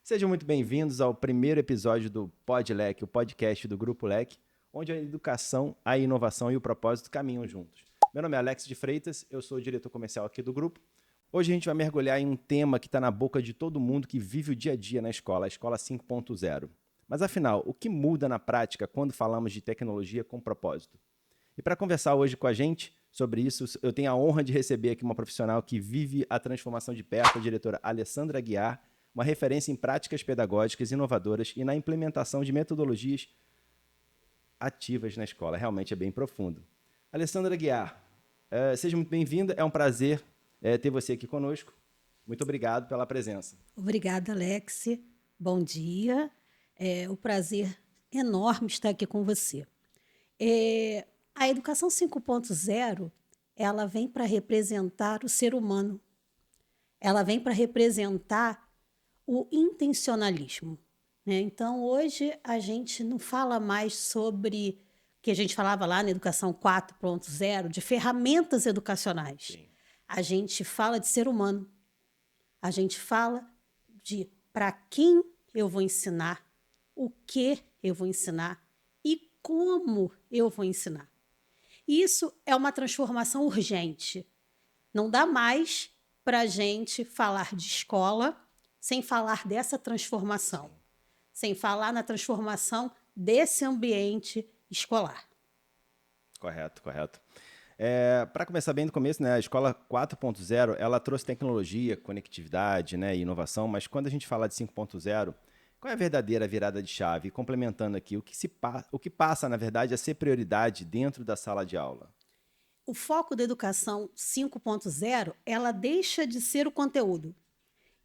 Sejam muito bem-vindos ao primeiro episódio do PodLec, o podcast do Grupo LEC, onde a educação, a inovação e o propósito caminham juntos. Meu nome é Alex de Freitas, eu sou o diretor comercial aqui do grupo. Hoje a gente vai mergulhar em um tema que está na boca de todo mundo que vive o dia a dia na escola, a Escola 5.0. Mas afinal, o que muda na prática quando falamos de tecnologia com propósito? E para conversar hoje com a gente sobre isso, eu tenho a honra de receber aqui uma profissional que vive a transformação de perto, a diretora Alessandra Aguiar, uma referência em práticas pedagógicas inovadoras e na implementação de metodologias ativas na escola. Realmente é bem profundo. Alessandra Aguiar, seja muito bem-vinda. É um prazer ter você aqui conosco. Muito obrigado pela presença. Obrigada, Alex. Bom dia. É um prazer enorme estar aqui com você. A educação 5.0, ela vem para representar o ser humano. Ela vem para representar o intencionalismo, né? Então, hoje, a gente não fala mais sobre o que a gente falava lá na educação 4.0, de ferramentas educacionais. Sim. A gente fala de ser humano. A gente fala de para quem eu vou ensinar, o que eu vou ensinar e como eu vou ensinar. Isso é uma transformação urgente. Não dá mais para a gente falar de escola sem falar dessa transformação, sem falar na transformação desse ambiente escolar. Correto. Para começar bem do começo, né, a Escola 4.0 ela trouxe tecnologia, conectividade, né, e inovação, mas quando a gente fala de 5.0, qual é a verdadeira virada de chave? E complementando aqui, o que passa, na verdade, a ser prioridade dentro da sala de aula? O foco da educação 5.0, ela deixa de ser o conteúdo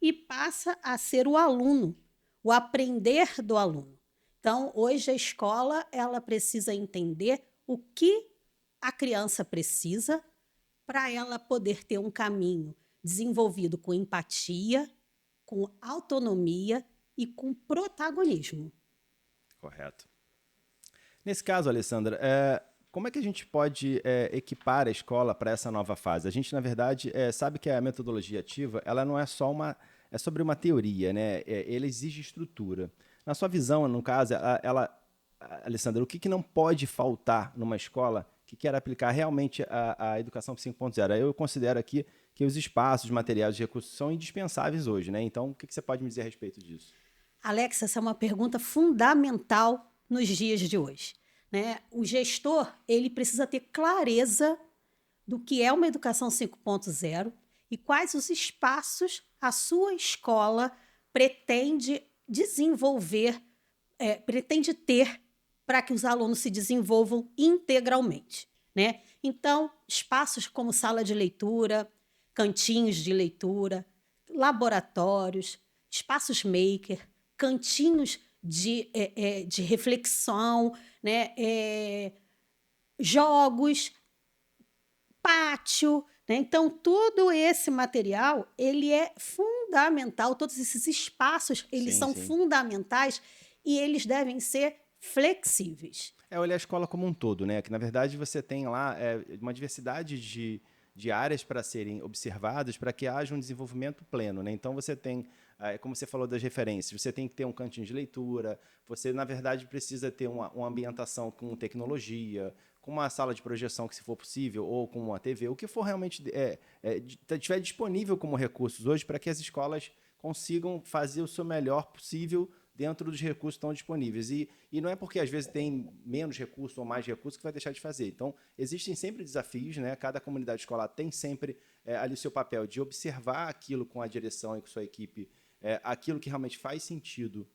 e passa a ser o aluno, o aprender do aluno. Então, hoje a escola ela precisa entender o que a criança precisa para ela poder ter um caminho desenvolvido com empatia, com autonomia e com protagonismo. Correto. Nesse caso, Alessandra, como é que a gente pode equipar a escola para essa nova fase? A gente, na verdade, sabe que a metodologia ativa ela não é só é sobre uma teoria, né? Ela exige estrutura. Na sua visão, no caso, Alessandra, o que não pode faltar numa escola que quer aplicar realmente a educação 5.0? Eu considero aqui que os espaços, materiais e recursos são indispensáveis hoje, né? Então, o que você pode me dizer a respeito disso? Alex, essa é uma pergunta fundamental nos dias de hoje, né? O gestor ele precisa ter clareza do que é uma educação 5.0 e quais os espaços a sua escola pretende desenvolver, pretende ter para que os alunos se desenvolvam integralmente, né? Então, espaços como sala de leitura, cantinhos de leitura, laboratórios, espaços maker, cantinhos de reflexão, né? Jogos, pátio, né? Então, todo esse material, ele é fundamental, todos esses espaços, eles são Sim. fundamentais e eles devem ser flexíveis. Olhar a escola como um todo, né? Que na verdade você tem lá uma diversidade de áreas para serem observadas para que haja um desenvolvimento pleno, né? Então você tem, como você falou das referências, você tem que ter um cantinho de leitura, você na verdade precisa ter uma ambientação com tecnologia, com uma sala de projeção que se for possível, ou com uma TV, o que for realmente estiver disponível como recursos hoje para que as escolas consigam fazer o seu melhor possível dentro dos recursos que estão disponíveis. E não é porque, às vezes, tem menos recursos ou mais recursos que vai deixar de fazer. Então, existem sempre desafios, né? Cada comunidade escolar tem sempre ali o seu papel de observar aquilo com a direção e com sua equipe, aquilo que realmente faz sentido,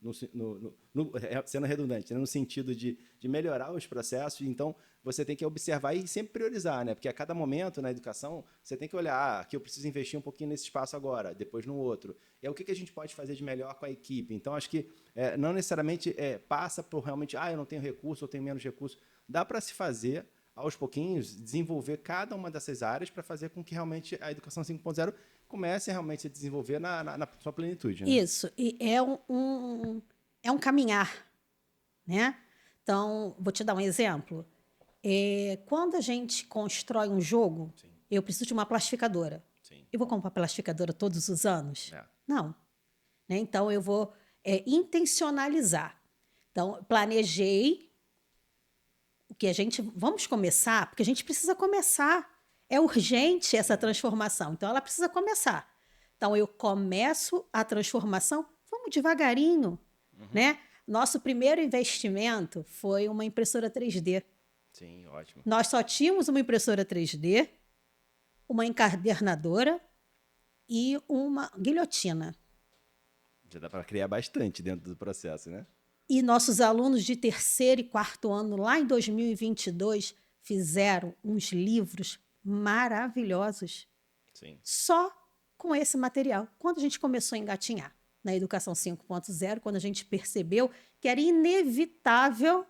sendo redundante, né? No sentido de melhorar os processos. Então, você tem que observar e sempre priorizar, né? Porque a cada momento na educação, você tem que olhar, aqui eu preciso investir um pouquinho nesse espaço agora, depois no outro. O que a gente pode fazer de melhor com a equipe? Então, acho que não necessariamente passa por realmente, eu não tenho recurso, eu tenho menos recurso. Dá para se fazer, aos pouquinhos, desenvolver cada uma dessas áreas para fazer com que realmente a educação 5.0 comece realmente a se desenvolver na sua plenitude. Né? Isso, e é um caminhar, né? Então, vou te dar um exemplo. Quando a gente constrói um jogo, Sim. eu preciso de uma plastificadora. Sim. Eu vou comprar plastificadora todos os anos? Não. Né? Então, eu vou intencionalizar. Então, planejei o que vamos começar, porque a gente precisa começar. É urgente essa transformação, então ela precisa começar. Então, eu começo a transformação, vamos devagarinho, né? Nosso primeiro investimento foi uma impressora 3D. Sim, ótimo. Nós só tínhamos uma impressora 3D, uma encadernadora e uma guilhotina. Já dá para criar bastante dentro do processo, né? E nossos alunos de terceiro e quarto ano, lá em 2022, fizeram uns livros maravilhosos. Sim. Só com esse material. Quando a gente começou a engatinhar na Educação 5.0, quando a gente percebeu que era inevitável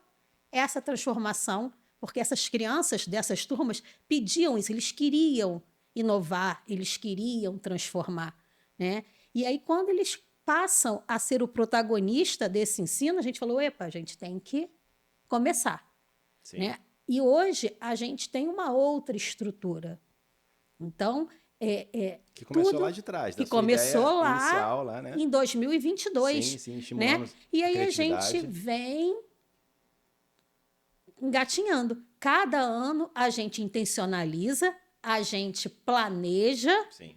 essa transformação, porque essas crianças dessas turmas pediam isso, eles queriam inovar, eles queriam transformar, né? E aí, quando eles passam a ser o protagonista desse ensino, a gente falou, epa, a gente tem que começar, Sim. né? E hoje a gente tem uma outra estrutura. Então, que começou tudo lá de trás, da que sua começou ideia lá inicial, lá, né? em 2022. Sim, estimulando, né? E aí a gente criatividade. vem engatinhando. Cada ano a gente intencionaliza, a gente planeja Sim.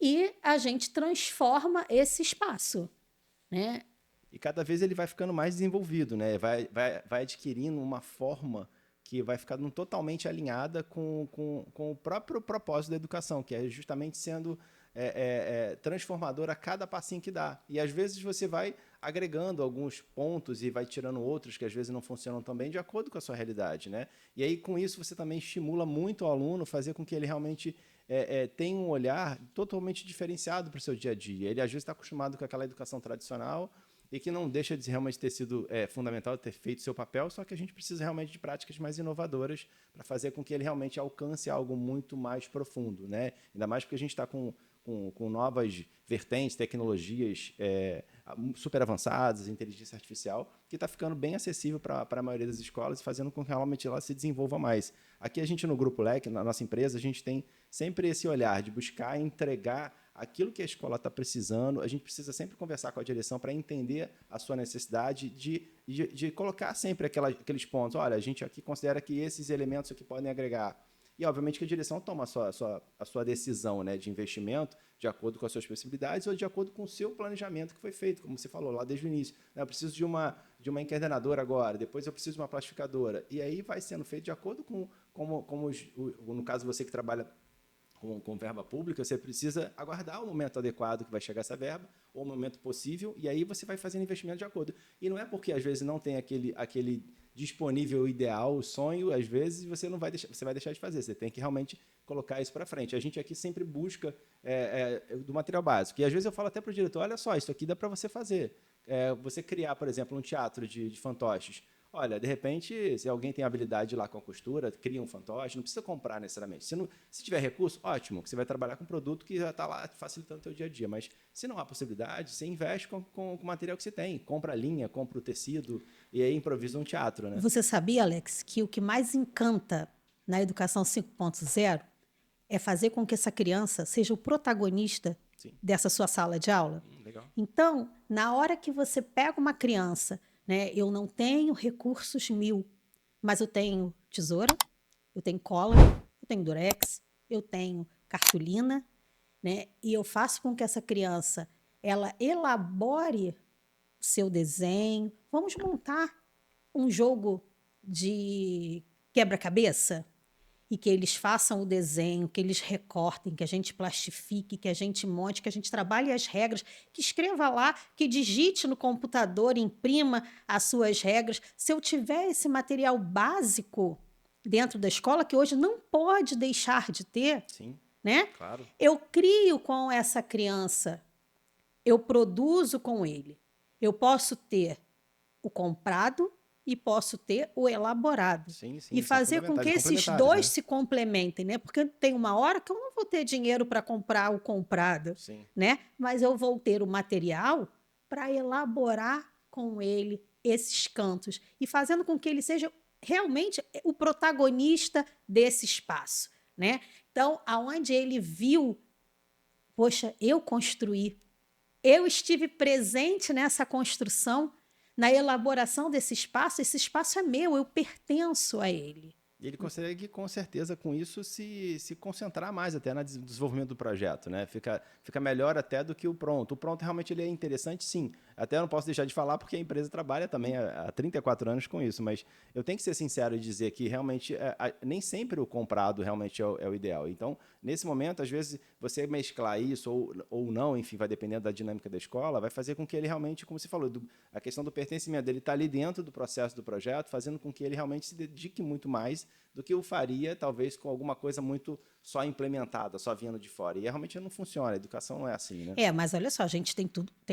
e a gente transforma esse espaço, né? E cada vez ele vai ficando mais desenvolvido, né? Vai adquirindo uma forma que vai ficando totalmente alinhada com o próprio propósito da educação, que é justamente sendo transformador a cada passinho que dá. E às vezes você vai agregando alguns pontos e vai tirando outros que às vezes não funcionam tão bem de acordo com a sua realidade, né? E aí com isso você também estimula muito o aluno, fazer com que ele realmente tenha um olhar totalmente diferenciado para o seu dia a dia. Ele às vezes está acostumado com aquela educação tradicional e que não deixa de realmente ter sido fundamental, ter feito seu papel, só que a gente precisa realmente de práticas mais inovadoras para fazer com que ele realmente alcance algo muito mais profundo, né? Ainda mais porque a gente está com novas vertentes, tecnologias super avançadas, inteligência artificial, que está ficando bem acessível para a maioria das escolas e fazendo com que realmente ela se desenvolva mais. Aqui a gente no Grupo LEC, na nossa empresa, a gente tem sempre esse olhar de buscar entregar aquilo que a escola está precisando. A gente precisa sempre conversar com a direção para entender a sua necessidade de colocar sempre aqueles pontos. Olha, a gente aqui considera que esses elementos aqui podem agregar. E, obviamente, que a direção toma a sua decisão, né, de investimento de acordo com as suas possibilidades ou de acordo com o seu planejamento que foi feito, como você falou lá desde o início. Eu preciso de uma encadernadora agora, depois eu preciso de uma plastificadora. E aí vai sendo feito de acordo com no caso, você que trabalha com verba pública, você precisa aguardar o momento adequado que vai chegar essa verba, ou o momento possível, e aí você vai fazendo investimento de acordo. E não é porque, às vezes, não tem aquele disponível ideal, o sonho, às vezes você vai deixar de fazer, você tem que realmente colocar isso para frente. A gente aqui sempre busca do material básico, e às vezes eu falo até para o diretor, olha só, isso aqui dá para você fazer. Você criar, por exemplo, um teatro de fantoches. Olha, de repente, se alguém tem habilidade lá com a costura, cria um fantoche, não precisa comprar necessariamente. Se tiver recurso, ótimo, que você vai trabalhar com um produto que já está lá facilitando o teu dia a dia. Mas se não há possibilidade, você investe com o material que você tem. Compra a linha, compra o tecido e aí improvisa um teatro, né? Você sabia, Alex, que o que mais encanta na educação 5.0 é fazer com que essa criança seja o protagonista dessa sua sala de aula? Legal. Então, na hora que você pega uma criança, né, eu não tenho recursos 1000, mas eu tenho tesoura, eu tenho cola, eu tenho durex, eu tenho cartolina, né, e eu faço com que essa criança ela elabore o seu desenho. Vamos montar um jogo de quebra-cabeça? E que eles façam o desenho, que eles recortem, que a gente plastifique, que a gente monte, que a gente trabalhe as regras, que escreva lá, que digite no computador, imprima as suas regras. Se eu tiver esse material básico dentro da escola, que hoje não pode deixar de ter, Sim, né? claro. Eu crio com essa criança, eu produzo com ele. Eu posso ter o comprado e posso ter o elaborado. Sim, E fazer com que esses dois se complementem, né? Porque tem uma hora que eu não vou ter dinheiro para comprar o comprado, né? Mas eu vou ter o material para elaborar com ele esses cantos e fazendo com que ele seja realmente o protagonista desse espaço, né? Então, aonde ele viu, poxa, eu construí, eu estive presente nessa construção, na elaboração desse espaço. Esse espaço é meu, eu pertenço a ele. E ele consegue, com certeza, com isso, se concentrar mais até no desenvolvimento do projeto, né? Fica melhor até do que o pronto. O pronto realmente ele é interessante, sim. Até eu não posso deixar de falar porque a empresa trabalha também há 34 anos com isso, mas eu tenho que ser sincero e dizer que realmente nem sempre o comprado realmente é o ideal. Então, nesse momento, às vezes, você mesclar isso ou não, enfim, vai dependendo da dinâmica da escola, vai fazer com que ele realmente, como você falou, a questão do pertencimento dele está ali dentro do processo do projeto, fazendo com que ele realmente se dedique muito mais do que o faria, talvez, com alguma coisa muito só implementada, só vindo de fora. E realmente não funciona, a educação não é assim, né? Mas olha só, a gente tem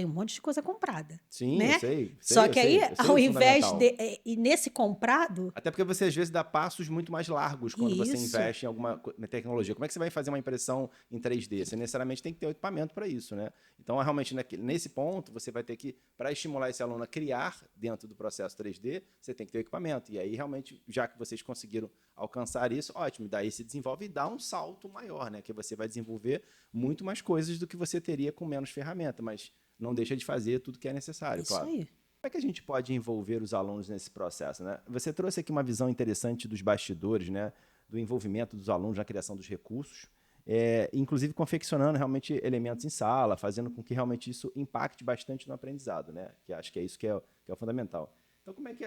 um monte de coisa comprada. Sim, né? eu sei. Só que aí, ao invés fundamental. de. E nesse comprado. Até porque você, às vezes, dá passos muito mais largos quando você Isso. investe em alguma tecnologia. Como é que você vai fazer uma impressão em 3D? Você necessariamente tem que ter um equipamento para isso, né? Então, realmente, nesse ponto, você vai ter que, para estimular esse aluno a criar dentro do processo 3D, você tem que ter o equipamento. E aí, realmente, já que vocês conseguiram alcançar isso, ótimo. Daí se desenvolve e dá um salto maior, né? Que você vai desenvolver muito mais coisas do que você teria com menos ferramenta, mas não deixa de fazer tudo que é necessário, Isso claro. aí. Como é que a gente pode envolver os alunos nesse processo, né? Você trouxe aqui uma visão interessante dos bastidores, né? Do envolvimento dos alunos na criação dos recursos, inclusive confeccionando realmente elementos em sala, fazendo com que realmente isso impacte bastante no aprendizado, né? Que acho que é isso que é o fundamental. Então, como é que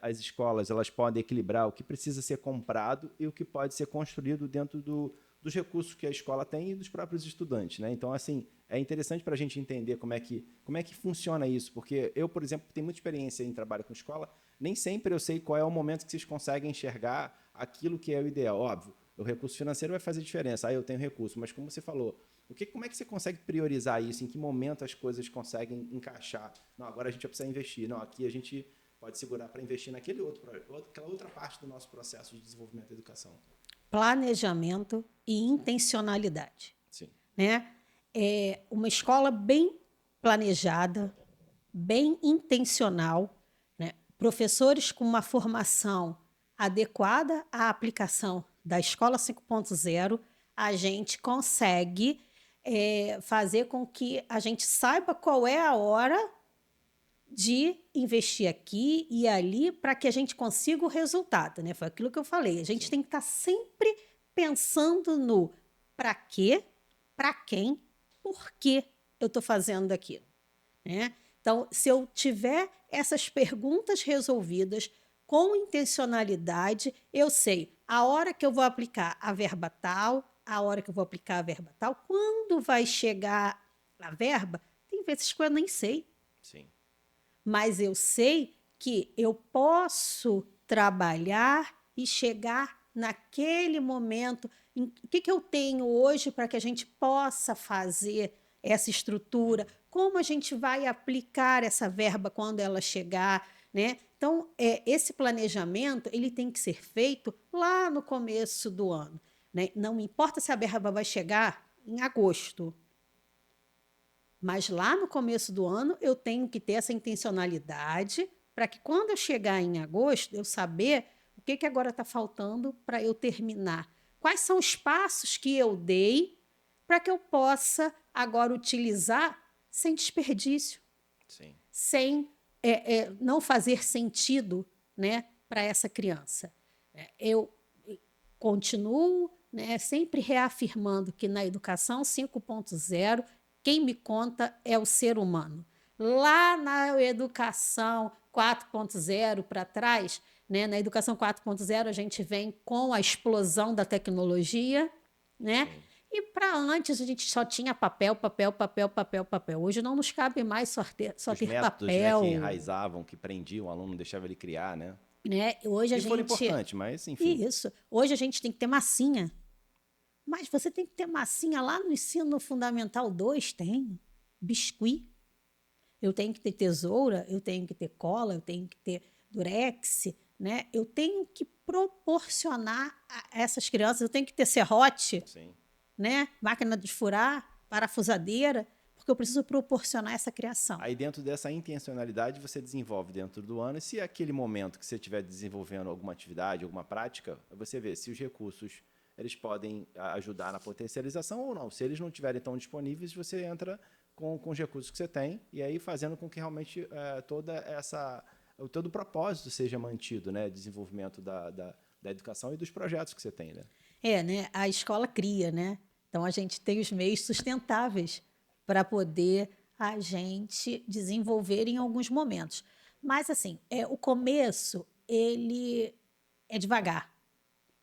as escolas elas podem equilibrar o que precisa ser comprado e o que pode ser construído dentro dos recursos que a escola tem e dos próprios estudantes, né? Então, assim, é interessante para a gente entender como é que funciona isso, porque eu, por exemplo, tenho muita experiência em trabalho com escola, nem sempre eu sei qual é o momento que vocês conseguem enxergar aquilo que é o ideal. Óbvio, o recurso financeiro vai fazer diferença, aí eu tenho recurso, mas como você falou, como é que você consegue priorizar isso? Em que momento as coisas conseguem encaixar? Não, agora a gente precisa investir. Não, aqui a gente pode segurar para investir naquela outra parte do nosso processo de desenvolvimento da educação. Planejamento e intencionalidade. Sim. Né? Uma escola bem planejada, bem intencional, né? Professores com uma formação adequada à aplicação da Escola 5.0, a gente consegue fazer com que a gente saiba qual é a hora de investir aqui e ali para que a gente consiga o resultado, né? Foi aquilo que eu falei. A gente Sim. tem que estar sempre pensando no para quê, para quem, por que eu estou fazendo aquilo, né? Então, se eu tiver essas perguntas resolvidas com intencionalidade, eu sei a hora que eu vou aplicar a verba tal, a hora que eu vou aplicar a verba tal, quando vai chegar a verba, tem vezes que eu nem sei. Sim. Mas eu sei que eu posso trabalhar e chegar naquele momento. O que eu tenho hoje para que a gente possa fazer essa estrutura? Como a gente vai aplicar essa verba quando ela chegar, né? Então, esse planejamento ele tem que ser feito lá no começo do ano, né? Não importa se a verba vai chegar em agosto, mas lá no começo do ano eu tenho que ter essa intencionalidade para que quando eu chegar em agosto eu saber o que agora está faltando para eu terminar. Quais são os passos que eu dei para que eu possa agora utilizar sem desperdício, Sim. sem não fazer sentido, né, para essa criança. Eu continuo, né, sempre reafirmando que na educação 5.0 quem me conta é o ser humano. Lá na educação 4.0 para trás, né, na educação 4.0 a gente vem com a explosão da tecnologia, né? Sim. E para antes a gente só tinha papel, papel, papel, papel, papel. Hoje não nos cabe mais só ter métodos, papel, né, que enraizavam, que prendiam o aluno, não deixavam ele criar, né? né? Hoje a Que foram gente importantes, mas enfim. Isso. Hoje a gente tem que ter massinha. Mas você tem que ter massinha lá no ensino fundamental 2, tem biscuit. Eu tenho que ter tesoura, eu tenho que ter cola, eu tenho que ter durex, né? Eu tenho que proporcionar a essas crianças, eu tenho que ter serrote, Sim. né? Máquina de furar, parafusadeira, porque eu preciso proporcionar essa criação. Aí dentro dessa intencionalidade você desenvolve dentro do ano e se aquele momento que você estiver desenvolvendo alguma atividade, alguma prática, você vê se os recursos eles podem ajudar na potencialização ou não. Se eles não estiverem tão disponíveis, você entra com os recursos que você tem, e aí fazendo com que realmente todo o propósito seja mantido, né? Desenvolvimento da educação e dos projetos que você tem, né? Né? A escola cria, né? Então a gente tem os meios sustentáveis para poder a gente desenvolver em alguns momentos. Mas assim, o começo ele é devagar,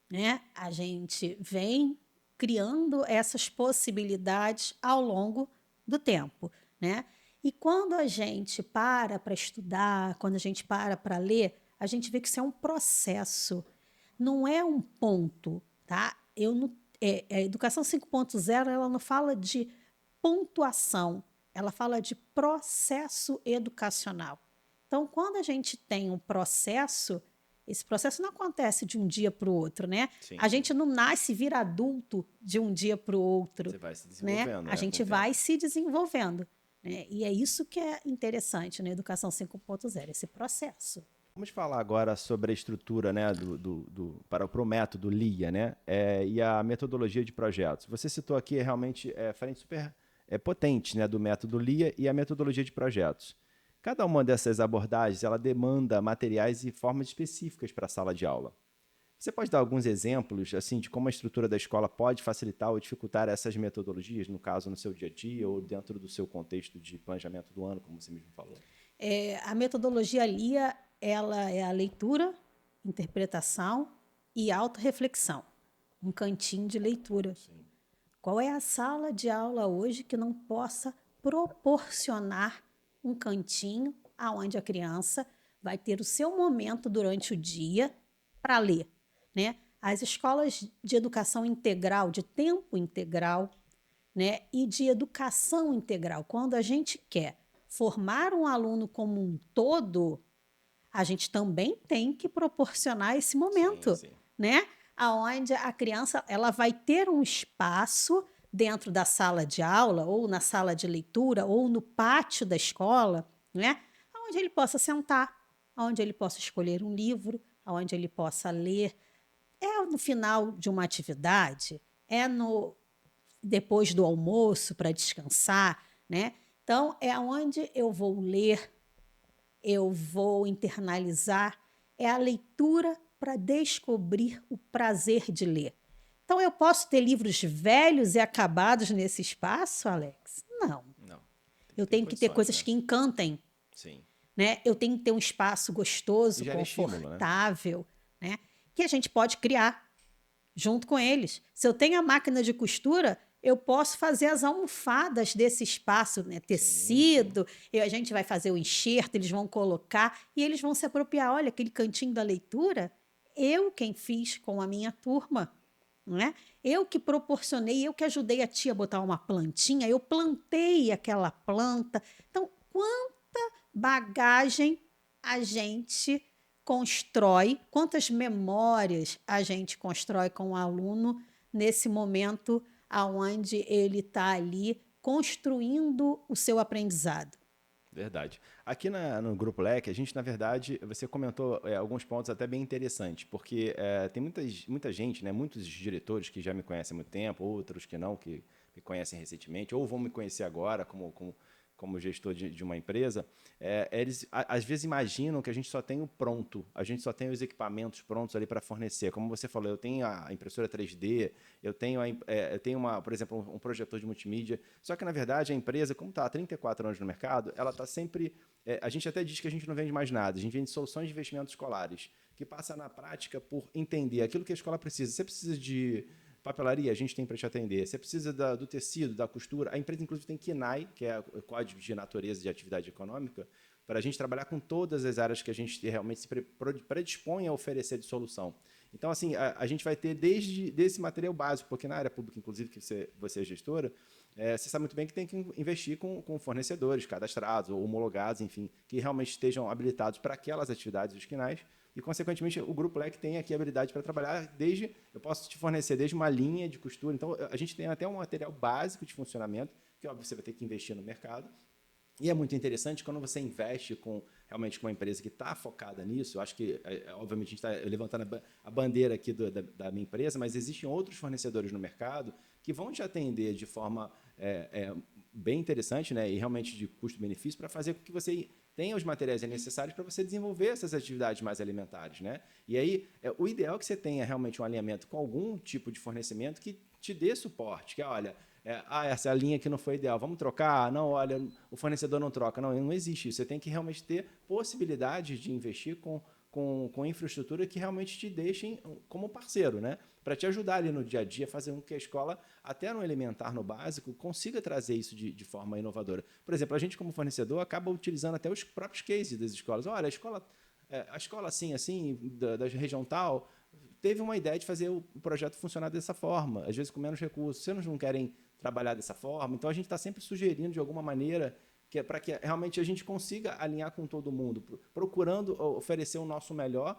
né? A gente vem criando essas possibilidades ao longo do tempo, né? E quando a gente para estudar, quando a gente para ler, a gente vê que isso é um processo, não é um ponto, tá? Eu não, a educação 5.0 ela não fala de pontuação, ela fala de processo educacional. Então, quando a gente tem um processo, esse processo não acontece de um dia para o outro, né? Sim, A sim. gente não nasce vira adulto de um dia para o outro. Você vai se Né? desenvolvendo, A né, com gente o vai tempo. se desenvolvendo. Né? E é isso que é interessante na educação 5.0, esse processo. Vamos falar agora sobre a estrutura, né, para o método LIA, né, e a metodologia de projetos. Você citou aqui realmente frentes super potentes, né, do método LIA e a metodologia de projetos. Cada uma dessas abordagens ela demanda materiais e formas específicas para a sala de aula. Você pode dar alguns exemplos assim de como a estrutura da escola pode facilitar ou dificultar essas metodologias, no caso, no seu dia a dia ou dentro do seu contexto de planejamento do ano, como você mesmo falou? A metodologia LIA ela é a leitura, interpretação e autorreflexão. Um cantinho de leitura. Sim. Qual é a sala de aula hoje que não possa proporcionar um cantinho aonde a criança vai ter o seu momento durante o dia para ler, né? As escolas de educação integral, de tempo integral, né, e de educação integral, quando a gente quer formar um aluno como um todo, a gente também tem que proporcionar esse momento, Sim. né? Aonde a criança ela vai ter um espaço dentro da sala de aula ou na sala de leitura ou no pátio da escola, né? Onde ele possa sentar, onde ele possa escolher um livro, onde ele possa ler. É no final de uma atividade, é no depois do almoço para descansar, né? Então é onde eu vou ler, eu vou internalizar, é a leitura para descobrir o prazer de ler. Então, eu posso ter livros velhos e acabados nesse espaço, Alex? Não. Não. Eu Tem tenho que ter condições, coisas né? que encantem, Sim. né? Eu tenho que ter um espaço E gostoso, gera estímulo, né? confortável, né? Que a gente pode criar junto com eles. Se eu tenho a máquina de costura, eu posso fazer as almofadas desse espaço, né? Sim. Tecido, e a gente vai fazer o enxerto, eles vão colocar e eles vão se apropriar. Olha, aquele cantinho da leitura, eu quem fiz com a minha turma, não é? Eu que proporcionei, eu que ajudei a tia a botar uma plantinha, eu plantei aquela planta. Então, quanta bagagem a gente constrói, quantas memórias a gente constrói com o aluno nesse momento aonde ele está ali construindo o seu aprendizado. Verdade. Aqui no Grupo LEC, a gente, na verdade, você comentou alguns pontos até bem interessantes, porque tem muita gente, né, muitos diretores que já me conhecem há muito tempo, outros que não, que me conhecem recentemente, ou vão me conhecer agora como gestor de uma empresa, eles às vezes imaginam que a gente só tem o pronto, a gente só tem os equipamentos prontos ali para fornecer. Como você falou, eu tenho a impressora 3D, eu tenho, por exemplo, um projetor de multimídia, só que, na verdade, a empresa, como está há 34 anos no mercado, ela está sempre... a gente até diz que a gente não vende mais nada, a gente vende soluções de investimentos escolares, que passa na prática por entender aquilo que a escola precisa. Você precisa de papelaria, a gente tem para te atender. Você precisa do tecido, da costura. A empresa, inclusive, tem KINAI, que é o Código de Natureza de Atividade Econômica, para a gente trabalhar com todas as áreas que a gente realmente se predispõe a oferecer de solução. Então, assim, a gente vai ter desse material básico, porque na área pública, inclusive, que você é gestora, você sabe muito bem que tem que investir com fornecedores cadastrados ou homologados, enfim, que realmente estejam habilitados para aquelas atividades dos KINAIs. E, consequentemente, o Grupo LEC tem aqui a habilidade para trabalhar eu posso te fornecer desde uma linha de costura. Então, a gente tem até um material básico de funcionamento, que, óbvio, você vai ter que investir no mercado. E é muito interessante quando você investe realmente com uma empresa que está focada nisso. Eu acho que, obviamente, a gente está levantando a bandeira aqui da minha empresa, mas existem outros fornecedores no mercado que vão te atender de forma bem interessante, né, e realmente de custo-benefício para fazer com que você tenha os materiais necessários para você desenvolver essas atividades mais alimentares, né? E aí, o ideal é que você tenha realmente um alinhamento com algum tipo de fornecimento que te dê suporte, que olha, essa linha aqui não foi ideal, vamos trocar? Não, olha, o fornecedor não troca. Não existe isso. Você tem que realmente ter possibilidade de investir com infraestrutura que realmente te deixem como parceiro, né? Para te ajudar ali no dia a dia, fazer com que a escola, até no elementar, no básico, consiga trazer isso de forma inovadora. Por exemplo, a gente como fornecedor acaba utilizando até os próprios cases das escolas. Olha, a escola assim, da região tal, teve uma ideia de fazer o projeto funcionar dessa forma, às vezes com menos recursos. Vocês não querem trabalhar dessa forma? Então, a gente está sempre sugerindo, de alguma maneira, para que realmente a gente consiga alinhar com todo mundo, procurando oferecer o nosso melhor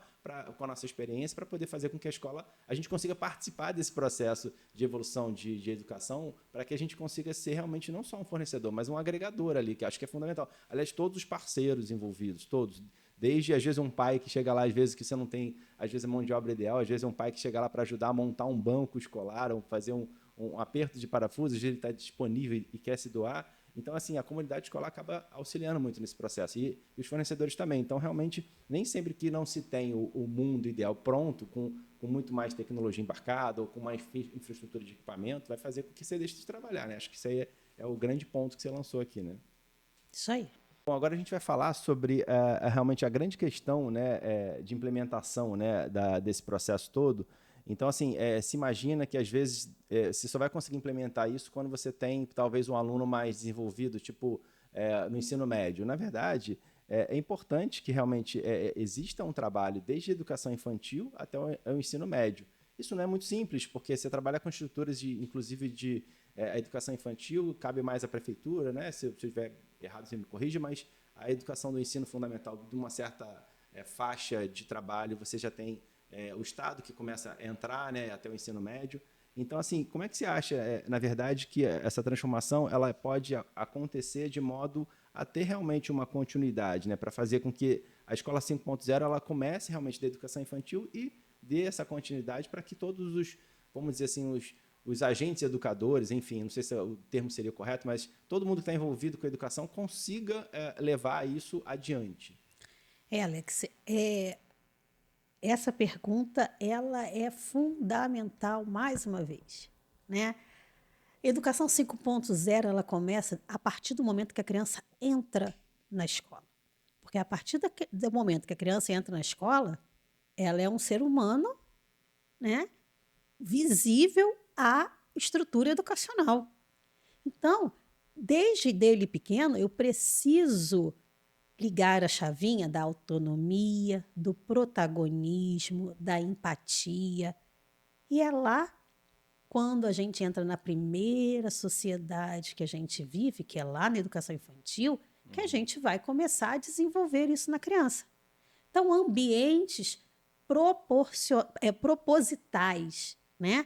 com a nossa experiência, para poder fazer com que a gente consiga participar desse processo de evolução de educação, para que a gente consiga ser realmente não só um fornecedor, mas um agregador ali, que acho que é fundamental. Aliás, todos os parceiros envolvidos, todos, desde, às vezes, um pai que chega lá, às vezes, que você não tem, às vezes, a mão de obra ideal, às vezes é um pai que chega lá para ajudar a montar um banco escolar, ou fazer um aperto de parafuso, às vezes ele está disponível e quer se doar. Então, assim, a comunidade escolar acaba auxiliando muito nesse processo. E os fornecedores também. Então, realmente, nem sempre que não se tem o mundo ideal pronto, com muito mais tecnologia embarcada, ou com mais infraestrutura de equipamento, vai fazer com que você deixe de trabalhar, né? Acho que isso aí é o grande ponto que você lançou aqui, né? Isso aí. Bom, agora a gente vai falar sobre realmente a grande questão, né, de implementação, né, desse processo todo. Então, assim, se imagina que, às vezes, você só vai conseguir implementar isso quando você tem, talvez, um aluno mais desenvolvido, tipo, no ensino médio. Na verdade, é importante que realmente exista um trabalho desde a educação infantil até o ensino médio. Isso não é muito simples, porque você trabalha com estruturas, inclusive, de a educação infantil, cabe mais à prefeitura, né? Se eu estiver errado, você me corrige, mas a educação do ensino fundamental, de uma certa faixa de trabalho, você já tem o Estado que começa a entrar, né, até o ensino médio. Então, assim, como é que você acha, na verdade, que essa transformação ela pode acontecer de modo a ter realmente uma continuidade, né, para fazer com que a Escola 5.0 ela comece realmente da educação infantil e dê essa continuidade para que todos os, vamos dizer assim, os agentes educadores, enfim, não sei se o termo seria correto, mas todo mundo que está envolvido com a educação consiga levar isso adiante. Alex, essa pergunta ela é fundamental mais uma vez, né? Educação 5.0 ela começa a partir do momento que a criança entra na escola. Porque a partir do momento que a criança entra na escola, ela é um ser humano, né, visível à estrutura educacional. Então, desde dele pequeno, eu preciso ligar a chavinha da autonomia, do protagonismo, da empatia. E é lá, quando a gente entra na primeira sociedade que a gente vive, que é lá na educação infantil, que a gente vai começar a desenvolver isso na criança. Então, ambientes propositais, né?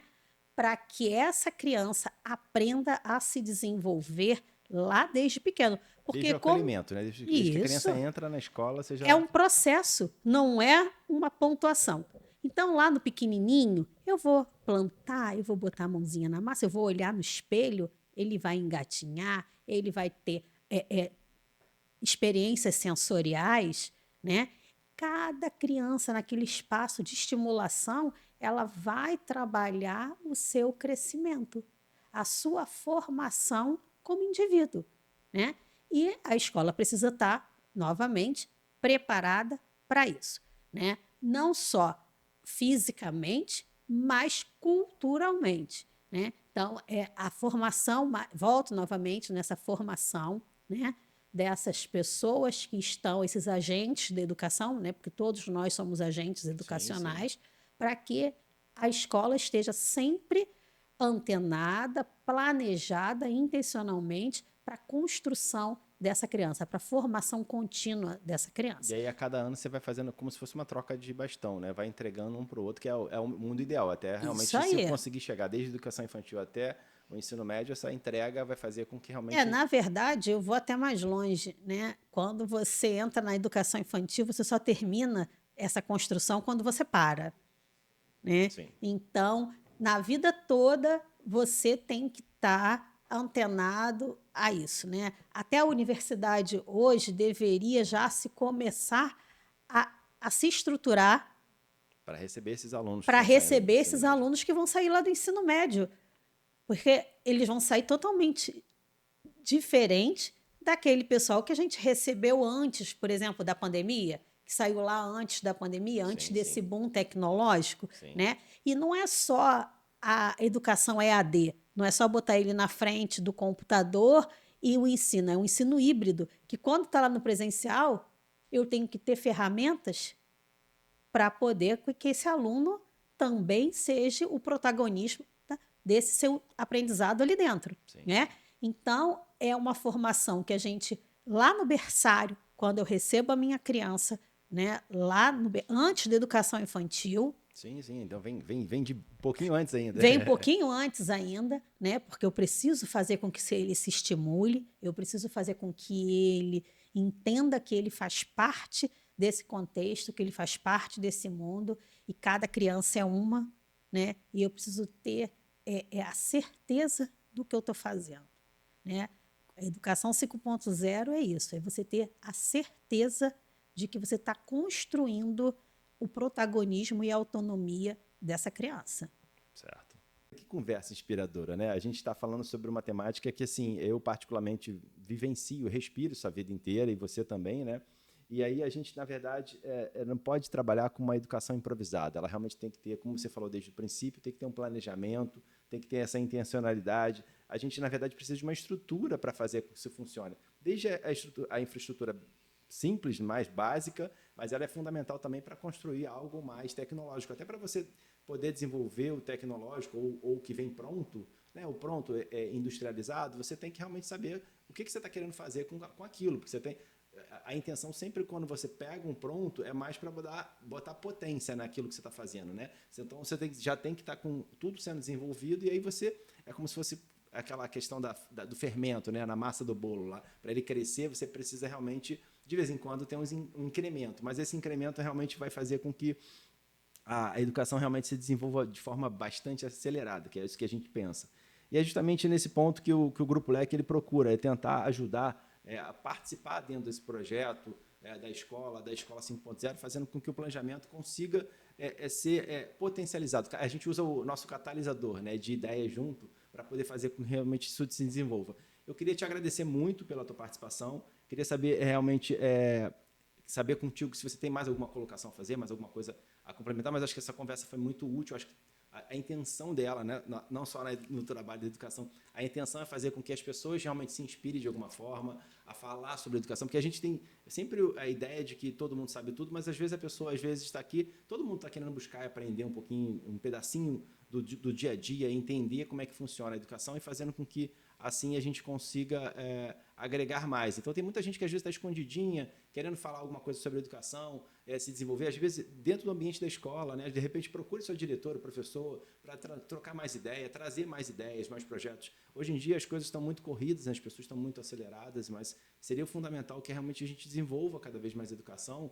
Para que essa criança aprenda a se desenvolver lá desde pequeno. Porque Desde o acolhimento, né? Desde que a criança entra na escola, você já... É um processo, não é uma pontuação. Então, lá no pequenininho, eu vou plantar, eu vou botar a mãozinha na massa, eu vou olhar no espelho, ele vai engatinhar, ele vai ter experiências sensoriais, né? Cada criança naquele espaço de estimulação, ela vai trabalhar o seu crescimento, a sua formação como indivíduo, né? E a escola precisa estar, novamente, preparada para isso, né? Não só fisicamente, mas culturalmente, né? Então, a formação, volto novamente nessa formação, né? Dessas pessoas que estão, esses agentes da educação, né? Porque todos nós somos agentes educacionais, para que a escola esteja sempre antenada, planejada intencionalmente para a construção dessa criança, para a formação contínua dessa criança. E aí, a cada ano, você vai fazendo como se fosse uma troca de bastão, né? Vai entregando um para o outro, que é o mundo ideal. Até realmente, se conseguir chegar desde a educação infantil até o ensino médio, essa entrega vai fazer com que realmente... Na verdade, eu vou até mais longe, né? Quando você entra na educação infantil, você só termina essa construção quando você para, né? Sim. Então, na vida toda, você tem que estar antenado a isso, né? Até a universidade hoje deveria já se começar a se estruturar para receber esses alunos que para estão saindo do receber ensino esses médio. alunos que vão sair lá do ensino médio, porque eles vão sair totalmente diferente daquele pessoal que a gente recebeu antes, por exemplo, da pandemia, que saiu lá antes da pandemia, antes Sim, desse sim. boom tecnológico, Sim. né? E não é só a educação EAD, não é só botar ele na frente do computador e o ensino, é um ensino híbrido, que quando está lá no presencial, eu tenho que ter ferramentas para poder que esse aluno também seja o protagonismo, tá, desse seu aprendizado ali dentro, Sim, né? sim. Então, é uma formação que a gente, lá no berçário, quando eu recebo a minha criança, né, antes da educação infantil, Sim, sim. Então vem de pouquinho antes ainda. vem um pouquinho antes ainda, né? Porque eu preciso fazer com que ele se estimule, eu preciso fazer com que ele entenda que ele faz parte desse contexto, que ele faz parte desse mundo, e cada criança é uma, né? E eu preciso ter a certeza do que eu estou fazendo, né? A educação 5.0 é isso, é você ter a certeza de que você está construindo o protagonismo e a autonomia dessa criança. Certo. Que conversa inspiradora, né? A gente está falando sobre uma temática que, assim, eu particularmente vivencio, respiro isso a vida inteira, e você também, né? E aí a gente, na verdade, não pode trabalhar com uma educação improvisada. Ela realmente tem que ter, como você falou desde o princípio, tem que ter um planejamento, tem que ter essa intencionalidade. A gente, na verdade, precisa de uma estrutura para fazer com que isso funcione. Desde a infraestrutura simples, mais básica, mas ela é fundamental também para construir algo mais tecnológico, até para você poder desenvolver o tecnológico ou o que vem pronto, né? O pronto industrializado, você tem que realmente saber o que você está querendo fazer com aquilo, porque você tem a intenção sempre quando você pega um pronto é mais para botar potência naquilo que você está fazendo, né? Então você já tem que estar com tudo sendo desenvolvido, e aí você é como se fosse aquela questão do fermento, né, na massa do bolo lá. Para ele crescer, você precisa realmente, de vez em quando, ter um incremento, mas esse incremento realmente vai fazer com que a educação realmente se desenvolva de forma bastante acelerada, que é isso que a gente pensa. E é justamente nesse ponto que o Grupo LEC ele procura, é tentar ajudar a participar dentro desse projeto da escola 5.0, fazendo com que o planejamento consiga ser potencializado. A gente usa o nosso catalisador, né, de ideias junto para poder fazer com que realmente isso se desenvolva. Eu queria te agradecer muito pela tua participação, queria saber realmente saber contigo se você tem mais alguma colocação a fazer, mais alguma coisa a complementar, mas acho que essa conversa foi muito útil. Acho que a intenção dela, né, não só no trabalho da educação, a intenção é fazer com que as pessoas realmente se inspirem de alguma forma a falar sobre educação, porque a gente tem sempre a ideia de que todo mundo sabe tudo, mas às vezes a pessoa está aqui, todo mundo está querendo buscar e aprender um pouquinho, um pedacinho do dia a dia, entender como é que funciona a educação e fazendo com que assim a gente consiga agregar mais. Então tem muita gente que às vezes está escondidinha, querendo falar alguma coisa sobre educação, se desenvolver, às vezes dentro do ambiente da escola, né? De repente procure seu diretor, o professor, para trocar mais ideia, trazer mais ideias, mais projetos. Hoje em dia as coisas estão muito corridas, as pessoas estão muito aceleradas, mas seria fundamental que realmente a gente desenvolva cada vez mais educação,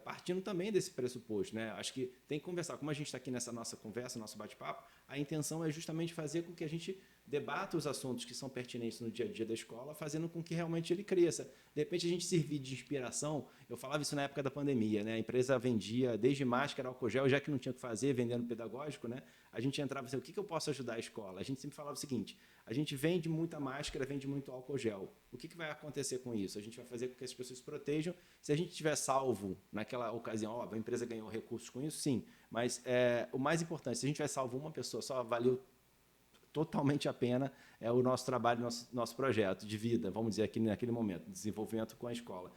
partindo também desse pressuposto, né? Acho que tem que conversar. Como a gente está aqui nessa nossa conversa, nosso bate-papo, a intenção é justamente fazer com que a gente debata os assuntos que são pertinentes no dia a dia da escola, fazendo com que realmente ele cresça. De repente a gente servir de inspiração. Eu falava isso na época da pandemia, né? A empresa vendia desde máscara, álcool gel, já que não tinha o que fazer, vendendo pedagógico, né? A gente entrava e dizia, o que eu posso ajudar a escola? A gente sempre falava o seguinte, a gente vende muita máscara, vende muito álcool gel. O que vai acontecer com isso? A gente vai fazer com que as pessoas se protejam. Se a gente tiver salvo naquela ocasião, a empresa ganhou recursos com isso, sim. Mas o mais importante, se a gente tiver salvo uma pessoa, só valeu totalmente a pena o nosso trabalho, nosso projeto de vida, vamos dizer aqui naquele momento, desenvolvimento com a escola.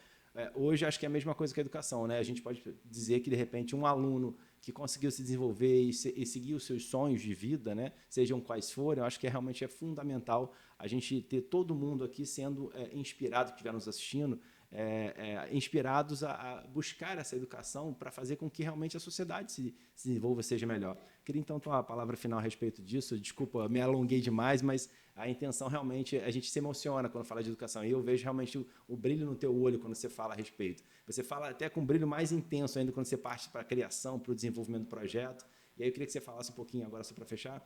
Hoje acho que é a mesma coisa que a educação, né? A gente pode dizer que de repente um aluno que conseguiu se desenvolver e seguir os seus sonhos de vida, né? Sejam quais forem, eu acho que realmente é fundamental a gente ter todo mundo aqui sendo inspirado, que estiver nos assistindo, inspirados a buscar essa educação para fazer com que realmente a sociedade se desenvolva, seja melhor. Queria então ter uma palavra final a respeito disso. Desculpa, me alonguei demais, mas a intenção realmente, a gente se emociona quando fala de educação. E eu vejo realmente o brilho no teu olho quando você fala a respeito. Você fala até com um brilho mais intenso ainda quando você parte para a criação, para o desenvolvimento do projeto. E aí eu queria que você falasse um pouquinho agora, só para fechar,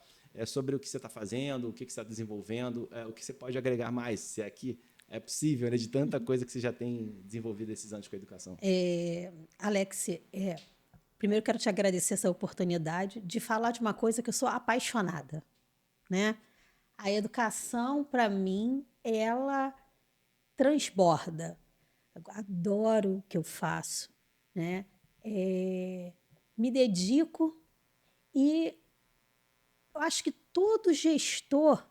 sobre o que você está fazendo, o que você está desenvolvendo, o que você pode agregar mais, se é que é possível, né, de tanta coisa que você já tem desenvolvido esses anos com a educação. Alex, primeiro quero te agradecer essa oportunidade de falar de uma coisa que eu sou apaixonada, né? A educação, para mim, ela transborda. Eu adoro o que eu faço, né? Me dedico e eu acho que todo gestor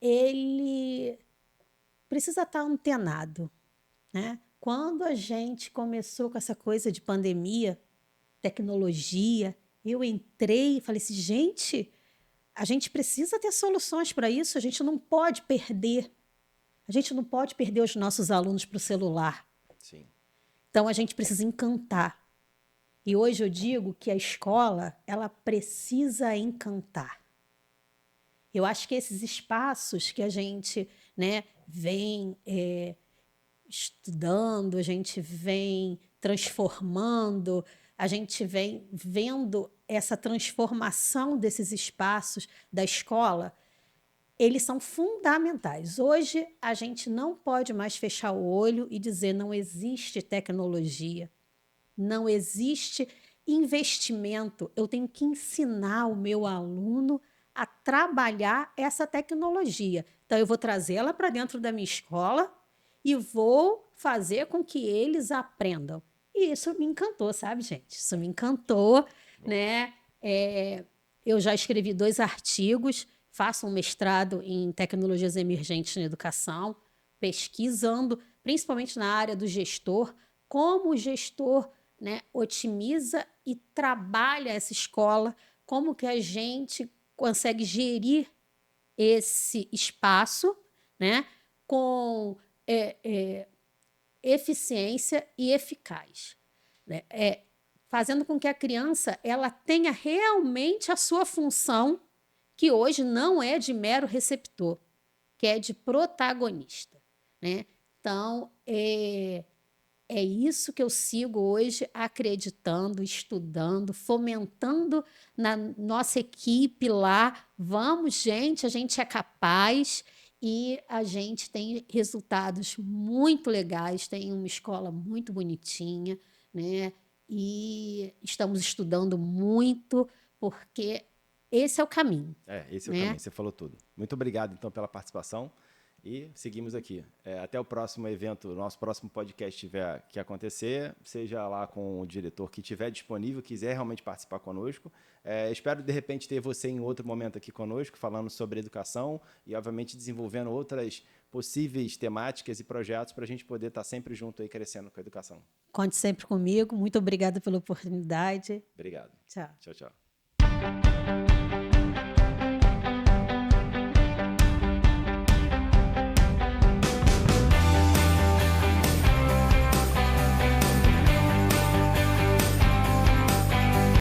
ele precisa estar antenado, né? Quando a gente começou com essa coisa de pandemia, tecnologia, eu entrei e falei assim, gente, a gente precisa ter soluções para isso, a gente não pode perder os nossos alunos para o celular. Sim. Então, a gente precisa encantar. E hoje eu digo que a escola, ela precisa encantar. Eu acho que esses espaços que a gente, né, vem estudando, a gente vem transformando, a gente vem vendo essa transformação desses espaços da escola, eles são fundamentais. Hoje, a gente não pode mais fechar o olho e dizer não existe tecnologia, não existe investimento. Eu tenho que ensinar o meu aluno a trabalhar essa tecnologia. Então, eu vou trazê-la para dentro da minha escola e vou fazer com que eles aprendam. E isso me encantou, sabe, gente? Isso me encantou, né? Eu já escrevi 2 artigos, faço um mestrado em tecnologias emergentes na educação, pesquisando, principalmente na área do gestor, como o gestor, né, otimiza e trabalha essa escola, como que a gente consegue gerir esse espaço, né, com eficiência e eficaz, né? Fazendo com que a criança ela tenha realmente a sua função, que hoje não é de mero receptor, que é de protagonista, né? Então, é isso que eu sigo hoje acreditando, estudando, fomentando na nossa equipe lá. Vamos, gente, a gente é capaz e a gente tem resultados muito legais, tem uma escola muito bonitinha, né? E estamos estudando muito, porque esse é o caminho. Esse é o caminho, você falou tudo. Muito obrigado, então, pela participação. E seguimos aqui. Até o próximo evento, o nosso próximo podcast tiver que acontecer, seja lá com o diretor que estiver disponível, quiser realmente participar conosco. Espero, de repente, ter você em outro momento aqui conosco, falando sobre educação e, obviamente, desenvolvendo outras possíveis temáticas e projetos para a gente poder estar sempre junto aí, crescendo com a educação. Conte sempre comigo. Muito obrigada pela oportunidade. Obrigado. Tchau. Tchau, tchau.